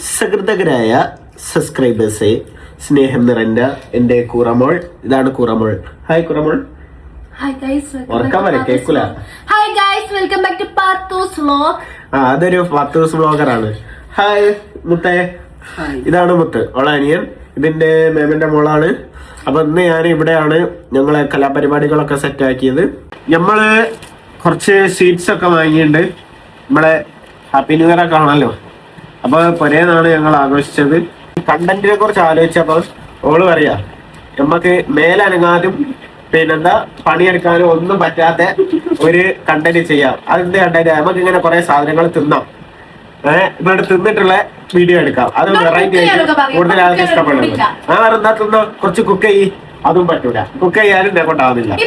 സകൃതകരായ സബ്സ്ക്രൈബേഴ്സെ, സ്നേഹം നിറഞ്ഞ എന്റെ കൂറമോൾ. ഇതാണ് കൂറമോൾ. ഹായ് കൂറമോൾ. ഉറക്കം വരെ കേൾക്കൂല. അതൊരു പാത്തൂസ് വ്ലോഗറാണ്. ഹായ് മുത്തേ. ഇതാണ് മുത്ത്, ഓളെ അനിയൻ. ഇതിന്റെ മേമന്റെ മോളാണ്. അപ്പൊ ഇന്ന് ഞാൻ ഇവിടെയാണ് ഞങ്ങളെ കലാപരിപാടികളൊക്കെ സെറ്റ് ആക്കിയത്. നമ്മള് കുറച്ച് സ്വീറ്റ്സ് ഒക്കെ വാങ്ങിയിട്ടുണ്ട്. നമ്മളെ ഹാപ്പി ന്യൂ ഇയർ ഒക്കെ ആണല്ലോ. അപ്പൊ പൊരേന്നാണ് ഞങ്ങൾ ആഘോഷിച്ചത്. കണ്ടന്റിനെ കുറിച്ച് ആലോചിച്ചപ്പോ ഓള് പറയാ, നമ്മക്ക് മേലനങ്ങാനും പിന്നെന്താ പണിയെടുക്കാനും ഒന്നും പറ്റാത്ത ഒരു കണ്ടന്റ് ചെയ്യാം. അതെന്ത് കണ്ടന്റ്? നമുക്ക് ഇങ്ങനെ കുറെ സാധനങ്ങൾ തിന്നാം, ഇവിടെ തിന്നിട്ടുള്ള വീഡിയോ എടുക്കാം. അത് വെറൈറ്റി ആയിട്ട് കൂടുതൽ ആൾക്ക് ഇഷ്ടപ്പെടുന്നത്. എന്താ തിന്നോ, കുറച്ച് കുക്ക് ചെയ്യ്. അതും പറ്റൂല, കുക്ക് ചെയ്യാനും എന്നെ കൊണ്ടാവുന്നില്ല. അപ്പൊ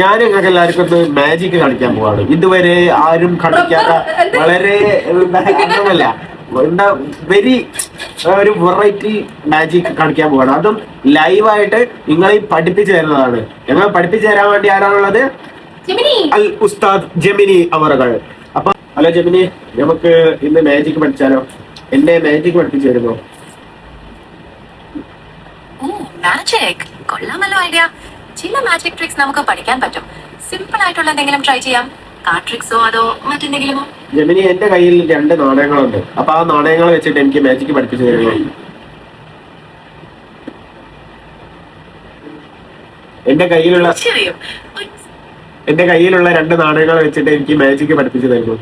ഞാൻ നിങ്ങൾക്ക് എല്ലാവർക്കും ഒന്ന് മാജിക് കളിക്കാൻ പോവാണ്. ഇതുവരെ ആരും കളിക്കാത്ത വളരെ അല്ല എന്താ വെരി ഒരു വെറൈറ്റി മാജിക് കളിക്കാൻ പോവാണ്. അതും ലൈവായിട്ട് നിങ്ങളെ പഠിപ്പിച്ചു തരുന്നതാണ്. ഞങ്ങൾ പഠിപ്പിച്ചു തരാൻ വേണ്ടി ആരാണുള്ളത്? അൽ ഉസ്താദ് ജെമിനി അവറുകൾ. അപ്പൊ ഹലോ ജെമിനി, നമുക്ക് ഇന്ന് മാജിക് പഠിച്ചാലോ? എന്നെ മാജിക് പഠിപ്പിച്ചു തരുമോ? കൊള്ളാമല്ലോ ഐഡിയ. ചില മാജിക് ട്രിക്സ് നമുക്ക് പഠിക്കാൻ പറ്റും. സിമ്പിൾ ആയിട്ടുള്ള എന്തെങ്കിലും ട്രൈ ചെയ്യാം. കാർഡ് ട്രിക്സോ അതോ മറ്റെന്തെങ്കിലുമോ? ജെമിനി, എന്റെ കയ്യിൽ 2 നാണയങ്ങളുണ്ട്. അപ്പൊ ആ നാണയങ്ങൾ വെച്ചിട്ട് എനിക്ക് മാജിക് പഠിപ്പിച്ചു തരുമോ? എന്റെ കയ്യിലുള്ള 2 നാണയങ്ങൾ വെച്ചിട്ട് എനിക്ക് മാജിക് പഠിപ്പിച്ചു തരുമോ?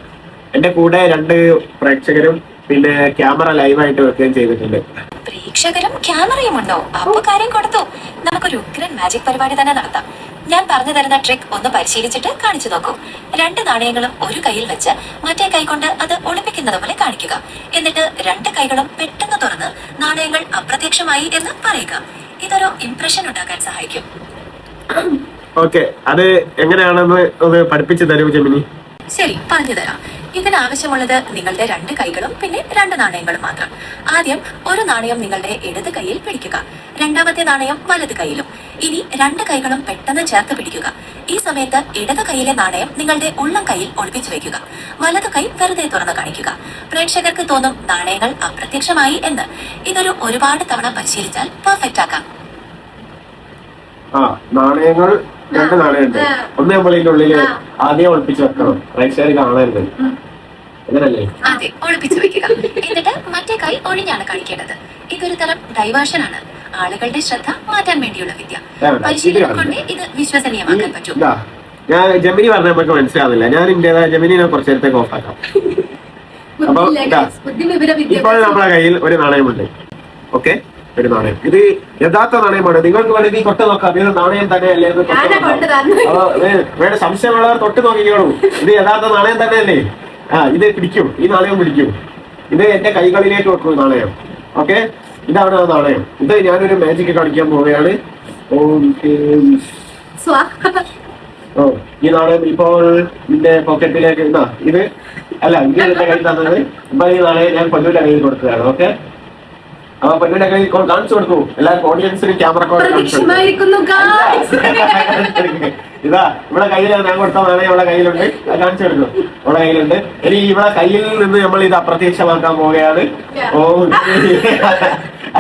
എന്റെ കൂടെ 2 പ്രേക്ഷകരും പിന്നെ ക്യാമറ ലൈവായിട്ട് വെക്കുകയും ചെയ്തിട്ടുണ്ട്. പ്രേക്ഷകരും ക്യാമറയും ഉണ്ടോ? അപ്പൊ കാര്യം കൊടുത്തു. നമുക്കൊരു ഉഗ്രൻ മാജിക് പരിപാടി തന്നെ നടത്താം. ഞാൻ പറഞ്ഞു തരുന്ന ട്രിക്ക് ഒന്ന് പരിശീലിച്ചിട്ട് കാണിച്ചു നോക്കൂ. 2 നാണയങ്ങളും ഒരു കയ്യിൽ വെച്ച് മറ്റേ കൈ കൊണ്ട് അത് ഒളിപ്പിക്കുന്നത് പോലെ കാണിക്കുക. എന്നിട്ട് 2 കൈകളും പെട്ടെന്ന് തുറന്ന് നാണയങ്ങൾ അപ്രത്യക്ഷമായി എന്ന് പറയുക. ഇതൊരു ഇംപ്രഷൻ ഉണ്ടാക്കാൻ സഹായിക്കും. ഓക്കെ, അത് എങ്ങനെയാണെന്ന് ഒന്ന് പഠിപ്പിച്ചു തരൂ ജെമിനി. ശരി, പറഞ്ഞു തരാം. ഇതിനാവശ്യമുള്ളത് നിങ്ങളുടെ 2 കൈകളും പിന്നെ 2 നാണയങ്ങളും മാത്രം. ആദ്യം ഒരു നാണയം നിങ്ങളുടെ ഇടത് കൈയിൽ പിടിക്കുക, രണ്ടാമത്തെ നാണയം വലത് കൈയിലും. ഇനി 2 കൈകളും പെട്ടെന്ന് ചേർത്ത് പിടിക്കുക. ഈ സമയത്ത് ഇടത് കൈയിലെ നാണയം നിങ്ങളുടെ ഉള്ളം കൈയിൽ ഒളിപ്പിച്ചു വെക്കുക. വലത് കൈ വെറുതെ തുറന്ന് കാണിക്കുക. പ്രേക്ഷകർക്ക് തോന്നും നാണയങ്ങൾ അപ്രത്യക്ഷമായി എന്ന്. ഇതൊരു ഒരുപാട് തവണ പരിശീലിച്ചാൽ പെർഫെക്റ്റ് ആക്കാം. നാണയങ്ങൾ 2 നാണയമുണ്ട്. ഒന്ന് നമ്മൾ ഇതിന്റെ ഉള്ളില് ആദ്യം ഒളിപ്പിച്ച് വെക്കണം, പ്രേക്ഷകർ കാണരുത്. അങ്ങനല്ലേ? അതെ, ഒളിപ്പിച്ചു വെക്കുക. എന്നിട്ട് മറ്റേ കൈ ഒഴിഞ്ഞാണ് കാണിക്കേണ്ടത്. ഇതൊരു തരം ഡൈവേർഷൻ ആണ്. ആളുകളുടെ ശ്രദ്ധ മാറ്റാൻ വേണ്ടിയുള്ള വിദ്യ. പരിശീലനം കൊണ്ട് ഇത് വിശ്വസനീയമാക്കാൻ പറ്റും. ഞാൻ ജെമിനി പറഞ്ഞ നമുക്ക് മനസ്സിലാവില്ല. ഞാൻ ഇന്ത്യയുടെ ജെമിനിനെ കുറച്ചു നേരത്തേക്ക് ഓഫാക്കാം. അപ്പൊ ഇപ്പോൾ നമ്മളെ കയ്യിൽ ഒരു നാണയമുണ്ട്. ഓക്കെ, ഒരു നാണയം. ഇത് യഥാർത്ഥ നാണയമാണ്. നിങ്ങൾക്ക് വേണമെങ്കിൽ തൊട്ട് നോക്കാം. ഇത് നാണയം തന്നെയല്ലേ? വേണ്ട സംശയമുള്ളവർ തൊട്ട് നോക്കിക്കോളൂ. ഇത് യഥാർത്ഥ നാണയം തന്നെയല്ലേ? ഇത് പിടിക്കും, ഈ നാണയം പിടിക്കും. ഇത് എന്റെ കൈകളിലേക്ക് വെക്കും നാണയം. ഓക്കെ, ഇതാണ് ആ നാണയം. ഇത് ഞാനൊരു മാജിക് കളിക്കാൻ പോവുകയാണ്. ഈ നാണയം ഇപ്പോൾ നിന്റെ പോക്കറ്റിലേക്ക്. ഇത് അല്ല, ഇത് എന്റെ കയ്യിൽ തന്നത്. ഇപ്പൊ ഈ നാണയം ഞാൻ പൊന്നുവിന്റെ കയ്യിൽ കൊടുക്കുകയാണ്. ഓക്കെ, അപ്പൊ പൊന്നുവിന്റെ കയ്യിൽ കാണിച്ചു കൊടുക്കൂ. എല്ലാവർക്കും ഓഡിയൻസിന് ക്യാമറ ഇതാ ഇവിടെ കയ്യിൽ ഞാൻ കൊടുത്ത നാണയം ഇവിടെ കയ്യിലുണ്ട്. അത് കാണിച്ചു കൊടുക്കും. ഇവിടെ കയ്യിലുണ്ട്. ഇനി ഇവിടെ കയ്യിൽ നിന്ന് നമ്മൾ ഇത് അപ്രത്യക്ഷമാക്കാൻ പോവുകയാണ്.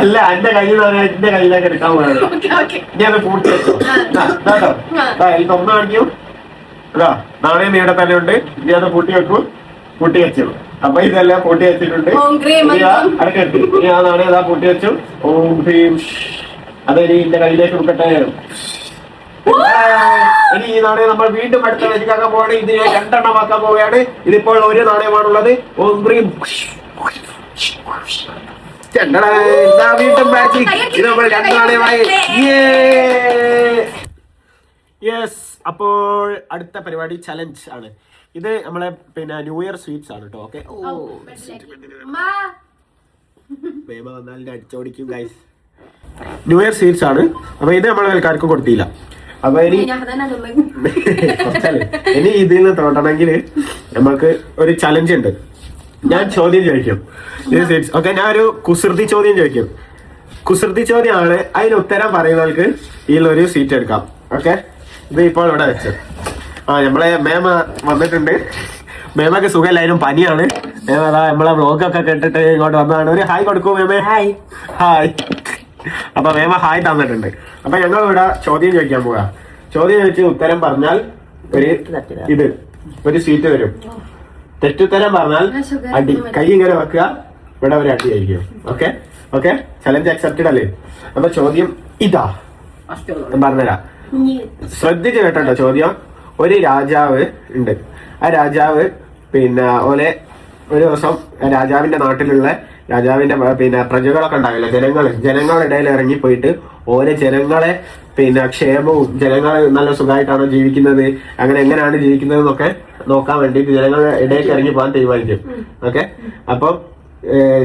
അല്ല, എന്റെ കയ്യിൽ എന്റെ കയ്യിലേക്ക് എടുക്കാൻ പോവുകയാണ്. ഇനി അത് പൂട്ടി വെച്ചോ. എനിക്ക് ഒന്ന് കാണിക്കൂ. ഇതാ നാണയം ഇവിടെ തന്നെ ഉണ്ട്. ഇനി അത് പൂട്ടി വെക്കൂ. പൂട്ടി വെച്ചു. അപ്പൊ ഇതെല്ലാം പൂട്ടി വെച്ചിട്ടുണ്ട്. അടക്കെട്ടി. ഇനി ആ നാണയം ഇതാ പൂട്ടി വെച്ചു. ഓം ഭീം. അതൊരു എന്റെ കയ്യിലേക്ക് എടുക്കട്ടെ. ഇനി ഈ നാണയം നമ്മൾ വീണ്ടും അടുത്ത വെച്ചിട്ടാക്കാൻ പോവാണ്. ഇത് 2 എണ്ണം ആക്കാൻ പോവുകയാണ്. ഇതിപ്പോൾ ഒരു നാണയമാണുള്ളത്. ഓം ഭീം. വീണ്ടും മാജിക്. ഇത് നമ്മൾ 2 നാണയമായി. യെസ്. അപ്പോൾ അടുത്ത പരിപാടി ചലഞ്ച് ആണ്. ഇത് നമ്മളെ പിന്നെ ന്യൂ ഇയർ സ്വീറ്റ്സ് ആണ് കേട്ടോ. ഓക്കെ, ബേബ വന്നാൽ അടിച്ചോടിക്കും ഗൈസ്. ന്യൂ ഇയർ സ്വീറ്റ്സ് ആണ്. അപ്പൊ ഇത് നമ്മൾ ആൾക്കാർക്ക് കൊടുത്തില്ല. അപ്പൊ ഇനി ഇതിൽ നിന്ന് തോട്ടണമെങ്കിൽ നമുക്ക് ഒരു ചലഞ്ച് ഉണ്ട്. ഞാൻ ചോദ്യം ചോദിക്കും. ഓക്കെ, ഞാൻ ഒരു കുസൃതി ചോദ്യം ചോദിക്കും. കുസൃതി ചോദ്യമാണ്. അതിന് ഉത്തരം പറയുന്നവർക്ക് ഇതിലൊരു സീറ്റ് എടുക്കാം. ഓക്കെ, ഇത് ഇപ്പോൾ ഇവിടെ വെച്ചു. നമ്മളെ മേമ വന്നിട്ടുണ്ട്. മേമക്ക് സുഖമില്ലായാലും പനിയാണ്. മേമ അതാ നമ്മളെ വ്ളോഗൊക്കെ കേട്ടിട്ട് ഇങ്ങോട്ട് വന്നതാണ്. ഒരു ഹായ് കൊടുക്കൂ മേമേ. ഹായ്. അപ്പൊ മേമ ഹായ് തന്നിട്ടുണ്ട്. അപ്പൊ ഞങ്ങൾ ഇവിടെ ചോദ്യം ചോദിക്കാൻ പോവാ. ചോദ്യം ചോദിച്ച് ഉത്തരം പറഞ്ഞാൽ ഒരു സീറ്റ് വരും. തെറ്റുത്തരം പറഞ്ഞാൽ അടി. കൈ ഇങ്ങനെ വെക്കുക, ഇവിടെ ഒരു അടി ആയിരിക്കും. ഓക്കെ ഓക്കെ, ചലഞ്ച് അക്സെപ്റ്റഡ് അല്ലേ? അപ്പൊ ചോദ്യം ഇതാ, പറഞ്ഞുതരാം. ശ്രദ്ധിച്ച് കേട്ടോ ചോദ്യം. ഒരു രാജാവ് ഉണ്ട്. ആ രാജാവ് പിന്നെ ഒരു ദിവസം രാജാവിന്റെ നാട്ടിലുള്ള രാജാവിന്റെ പ്രജകളൊക്കെ ഉണ്ടാവില്ല, ജനങ്ങളുടെ ഇടയിൽ ഇറങ്ങിപ്പോയിട്ട് ഓരോ ജനങ്ങളെ ക്ഷേമവും ജനങ്ങൾ നല്ല സുഖമായിട്ടാണോ ജീവിക്കുന്നത്, അങ്ങനെ എങ്ങനെയാണ് ജീവിക്കുന്നത് എന്നൊക്കെ നോക്കാൻ വേണ്ടിയിട്ട് ജനങ്ങളുടെ ഇടയ്ക്ക് ഇറങ്ങി പോകാൻ തീരുമാനിക്കും. ഓക്കെ, അപ്പം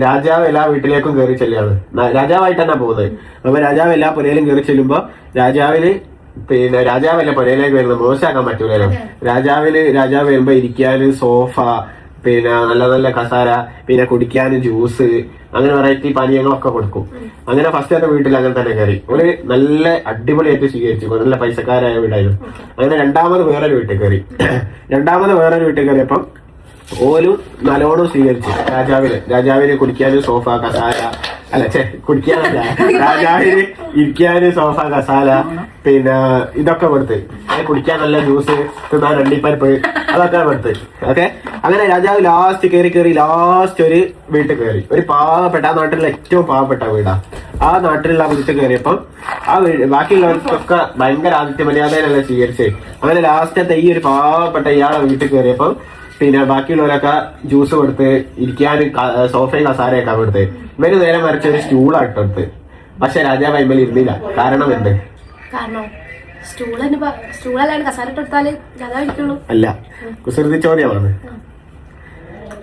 രാജാവ് എല്ലാ വീട്ടിലേക്കും കയറി ചെല്ലുകയാണ്. രാജാവായിട്ട് തന്നെ പോകുന്നത്. അപ്പൊ രാജാവ് എല്ലാ പുരയിലും കയറി ചെല്ലുമ്പോ രാജാവിന് രാജാവല്ലേ പുരയിലേക്ക് വരുന്നത്, മോശമാക്കാൻ പറ്റൂലല്ലോ. രാജാവ് വരുമ്പോ ഇരിക്കാന് സോഫ, നല്ല നല്ല കസാര, കുടിക്കാന് ജ്യൂസ്, അങ്ങനെ വെറൈറ്റി പാനീയങ്ങളൊക്കെ കൊടുക്കും. അങ്ങനെ ഫസ്റ്റ് എന്റെ വീട്ടിൽ അങ്ങനെ തന്നെ കയറി. ഒരു നല്ല അടിപൊളിയായിട്ട് സ്വീകരിച്ചു. നല്ല പൈസക്കാരായ വീടായിരുന്നു. അങ്ങനെ രണ്ടാമത് വേറൊരു വീട്ടിൽ കയറിയപ്പം ഓലും നല്ലോണം സ്വീകരിച്ചു. രാജാവിന് കുടിക്കാനും സോഫ കസാല, കുടിക്കാനല്ല, രാജാവിന് ഇരിക്കാന് സോഫ കസാല, ഇതൊക്കെ കൊടുത്ത്, കുടിക്കാൻ നല്ല ജ്യൂസ്, തിന്നാൻ രണ്ടിപ്പരിപ്പ്, അതൊക്കെ കൊടുത്ത്. ഓക്കെ, അങ്ങനെ രാജാവ് ലാസ്റ്റ് ഒരു വീട്ടിൽ കയറി. ഒരു പാവപ്പെട്ട, ആ നാട്ടിലുള്ള ഏറ്റവും പാവപ്പെട്ട വീടാ. ആ നാട്ടിലുള്ള വീട്ടിൽ കയറിയപ്പം ബാക്കിയുള്ളവർക്കൊക്കെ ഭയങ്കര ആദിത്യ മര്യാദയിലല്ല സ്വീകരിച്ചേ. അങ്ങനെ ലാസ്റ്റത്തെ ഈ ഒരു പാവപ്പെട്ട ഇയാളെ വീട്ടിൽ കയറിയപ്പം ബാക്കിയുള്ളവരൊക്കെ ജ്യൂസ് കൊടുത്ത്, ഇരിക്കാനും സോഫയും കസാരയൊക്കെ കൊടുത്ത്. ഇവര് നേരെ മറിച്ച് ഒരു സ്റ്റൂളായിട്ട് കൊടുത്ത്. പക്ഷെ രാജാവ് അയിമേൽ ഇരുന്നില്ല. കാരണം എന്ത്? അല്ല, കുസൃതി ചോദ്യമാണ്.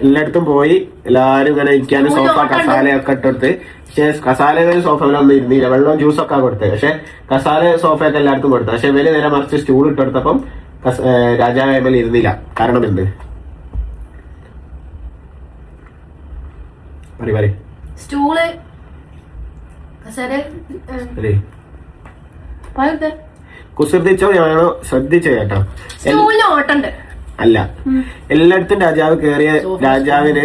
എല്ലായിടത്തും പോയി എല്ലാരും ഇങ്ങനെ ഇരിക്കാനും സോഫ കസാലയൊക്കെ ഇട്ടെടുത്ത്. പക്ഷെ കസാലയിലും സോഫയിലൊന്നും ഇരുന്നില്ല. വെള്ളവും ജ്യൂസൊക്കെ കൊടുത്ത്. പക്ഷെ കസാല സോഫയൊക്കെ എല്ലായിടത്തും കൊടുത്തു. പക്ഷെ ഇവര് നേരെ മറിച്ച് സ്റ്റൂൾ ഇട്ടെടുത്തപ്പം രാജാവ് അയിമേൽ ഇരുന്നില്ല. കാരണം എന്ത്? സ്റ്റൂള് കുസൃതിച്ചോയാണോ? ശ്രദ്ധിച്ചു കേട്ടോ. ഓട്ടുണ്ട് അല്ല, എല്ലായിടത്തും രാജാവ് കയറിയ രാജാവിന്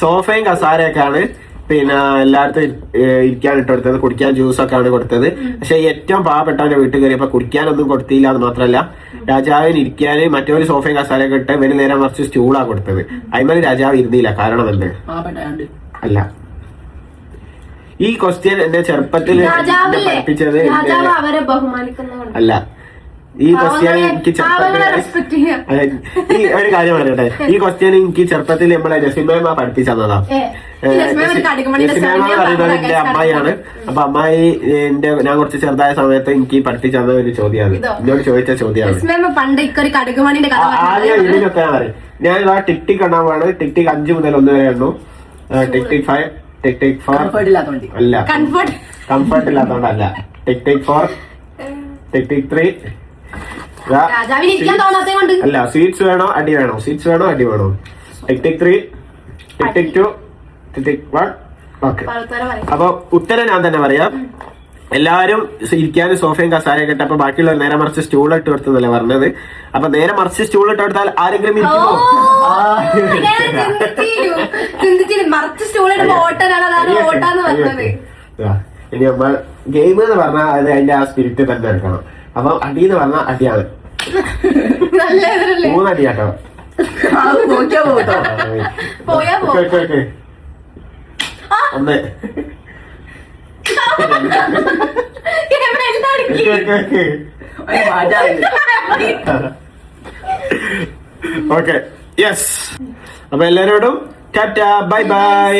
സോഫയും കസാരയൊക്കെയാണ് എല്ലായിടത്തും ഇരിക്കാൻ ഇട്ടെടുത്തത്. കുടിക്കാൻ ജ്യൂസൊക്കെ ആണ് കൊടുത്തത്. പക്ഷെ ഏറ്റവും പാവപ്പെട്ടവന്റെ വീട്ടിൽ കയറിയപ്പോ കുടിക്കാനൊന്നും കൊടുത്തില്ല. എന്ന് മാത്രമല്ല, രാജാവിന് ഇരിക്കാന് മറ്റൊരു സോഫയും കസാരയൊക്കെ ഇട്ട് ഇവര് നേരെ മറിച്ച് സ്റ്റൂളാ കൊടുത്തത്. അതിന്മേൽ രാജാവ് ഇരുന്നില്ല. കാരണം എന്ത്? അല്ല, ഈ ക്വസ്റ്റ്യൻ എന്നെ ചെറുപ്പത്തിൽ പഠിപ്പിച്ചത് അല്ല. ഈ ക്വസ്റ്റ്യൻ എനിക്ക് ഒരു കാര്യം പറയട്ടെ, ഈ ക്വസ്റ്റ്യൻ എനിക്ക് ചെറുപ്പത്തിൽ നമ്മളെ ജസിമേമ പഠിപ്പിച്ചു തന്നതാ. ജസിമേമ പറയുന്നത് എന്റെ അമ്മായിയാണ്. അപ്പൊ അമ്മായി ഞാൻ കുറച്ച് ചെറുതായ സമയത്ത് എനിക്ക് പഠിപ്പിച്ചു തന്ന ഒരു ചോദ്യമാണ്, എന്നോട് ചോദിച്ച ചോദ്യമാണ്. ആദ്യം ഇതിനൊക്കെ ഞാൻ പറയും. ഞാൻ ടിക് ടിക് എണ്ണാൻ പാട്. ടിക് ടിക് 5 മുതൽ 1 വരെ എണ്ണു. ടിക് ടിക് 5, ടിക് ടിക് 4 അല്ല, കംഫർട്ട് ഇല്ലാത്തോണ്ടല്ല. ടിക് ടിക് 4, ടിക് ടിക് 3 അല്ല. സ്വീറ്റ്സ് വേണോ അടി വേണോ? സ്വീറ്റ്സ് വേണോ അടി വേണോ? ടിക് ടിക് 3, ടിക് ടിക് 2, ടിക് ടിക് 1. ഓക്കെ, അപ്പൊ ഉത്തരം ഞാൻ തന്നെ പറയാം. എല്ലാരും ഇരിക്കാനും സോഫയും കസാരയൊക്കെ ഇട്ടപ്പോ ബാക്കിയുള്ളവർ നേരെ മറിച്ച് സ്റ്റൂൾ ഇട്ട് കൊടുത്തതല്ലേ പറഞ്ഞത്. അപ്പൊ നേരെ മറിച്ച് സ്റ്റൂൾ ഇട്ട് കൊടുത്താൽ ആരെങ്കിലും ഇരിക്കുമോ? ഇനി നമ്മൾ ഗെയിം എന്ന് പറഞ്ഞാൽ അത് അതിന്റെ ആ സ്പിരിറ്റ് തന്നെ എടുക്കണം. അപ്പൊ അടി എന്ന് പറഞ്ഞാൽ അടിയാണ്. 3 അടിയാട്ടോ. ഒന്ന് ഓക്കെ, യെസ്. അപ്പൊ എല്ലാരോടും ടാറ്റ, ബൈ ബൈ.